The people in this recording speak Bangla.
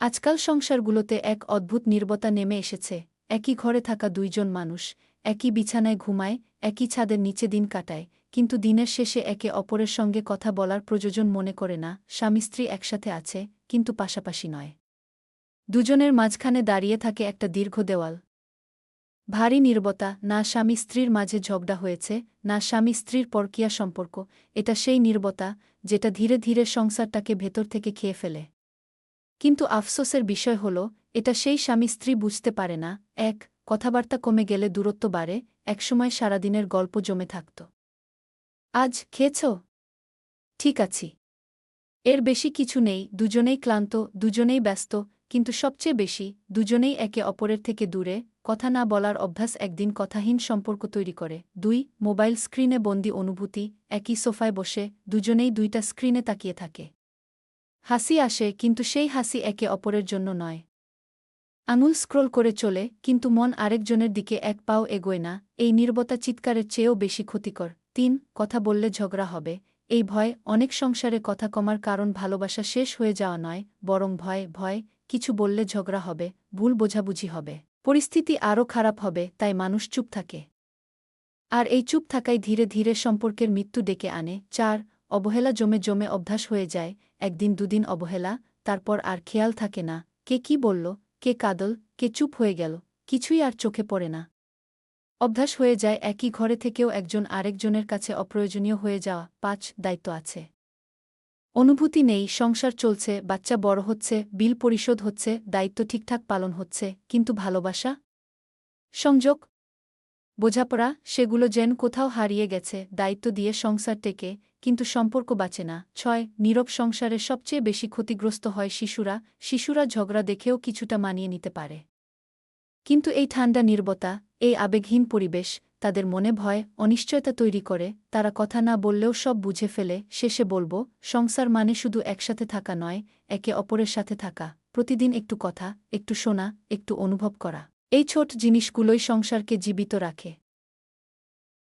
আজকাল সংসারগুলোতে এক অদ্ভুত নীরবতা নেমে এসেছে। একই ঘরে থাকা দুইজন মানুষ, একই বিছানায় ঘুমায়, একই ছাদের নিচে দিন কাটায়, কিন্তু দিনের শেষে একে অপরের সঙ্গে কথা বলার প্রয়োজন মনে করে না। স্বামী-স্ত্রী একসাথে আছে, কিন্তু পাশাপাশি নয়। দুজনের মাঝখানে দাঁড়িয়ে থাকে একটা দীর্ঘ দেওয়াল। ভারী নীরবতা, না স্বামী-স্ত্রীর মাঝে ঝগড়া হয়েছে, না স্বামী-স্ত্রীর পরকীয়া সম্পর্ক। এটা সেই নীরবতা, যেটা ধীরে ধীরে সংসারটাকে ভেতর থেকে খেয়ে ফেলে। কিন্তু আফসোসের বিষয় হল, এটা সেই স্বামী-স্ত্রী বুঝতে পারে না। এক, কথাবার্তা কমে গেলে দূরত্ব বাড়ে, একসময় সারাদিনের গল্প জমে থাকত। আজ খেয়েছ? ঠিক আছি। এর বেশি কিছু নেই। দুজনেই ক্লান্ত, দুজনেই ব্যস্ত, কিন্তু সবচেয়ে বেশি, দুজনেই একে অপরের থেকে দূরে। কথা না বলার অভ্যাস একদিন কথাহীন সম্পর্ক তৈরি করে। দুই, মোবাইল স্ক্রিনে বন্দি অনুভূতি। একই সোফায় বসে দুজনেই দুইটা স্ক্রিনে তাকিয়ে থাকে। হাসি আসে, কিন্তু সেই হাসি একে অপরের জন্য নয়। আঙুল স্ক্রোল করে চলে, কিন্তু মন আরেকজনের দিকে এক পাও এগোয় না। এই নীরবতা চিৎকারের চেয়েও বেশি ক্ষতিকর। তিন, কথা বললে ঝগড়া হবে। এই ভয়। অনেক সংসারে কথা কমার কারণ ভালোবাসা শেষ হয়ে যাওয়া নয়, বরং ভয় কিছু বললে ঝগড়া হবে, ভুল বোঝাবুঝি হবে, পরিস্থিতি আরও খারাপ হবে, তাই মানুষ চুপ থাকে। আর এই চুপ থাকাই ধীরে ধীরে সম্পর্কের মৃত্যু ডেকে আনে। চার, অবহেলা জমে জমে অভ্যাস হয়ে যায়। একদিন দুদিন অবহেলা, তারপর আর খেয়াল থাকে না কে কি বলল, কে কাঁদল, কে চুপ হয়ে গেল, কিছুই আর চোখে পড়ে না। অভ্যাস হয়ে যায় একই ঘরে থেকেও একজন আরেকজনের কাছে অপ্রয়োজনীয় হয়ে যাওয়া। পাঁচ, দায়িত্ব আছে, অনুভূতি নেই। সংসার চলছে, বাচ্চা বড় হচ্ছে, বিল পরিশোধ হচ্ছে, দায়িত্ব ঠিকঠাক পালন হচ্ছে, কিন্তু ভালোবাসা, সংযোগ, বোঝাপড়া, সেগুলো যেন কোথাও হারিয়ে গেছে। দায়িত্ব দিয়ে সংসার টেকে, কিন্তু সম্পর্ক বাঁচে না। ছয়, নীরব সংসারে সবচেয়ে বেশি ক্ষতিগ্রস্ত হয় শিশুরা। শিশুরা ঝগড়া দেখেও কিছুটা মানিয়ে নিতে পারে, কিন্তু এই ঠান্ডা নীরবতা, এই আবেগহীন পরিবেশ তাদের মনে ভয়, অনিশ্চয়তা তৈরি করে। তারা কথা না বললেও সব বুঝে ফেলে। শেষে বলব, সংসার মানে শুধু একসাথে থাকা নয়, একে অপরের সাথে থাকা, প্রতিদিন একটু কথা, একটু শোনা, একটু অনুভব করা। এই ছোট জিনিসগুলোই সংসারকে জীবিত রাখে।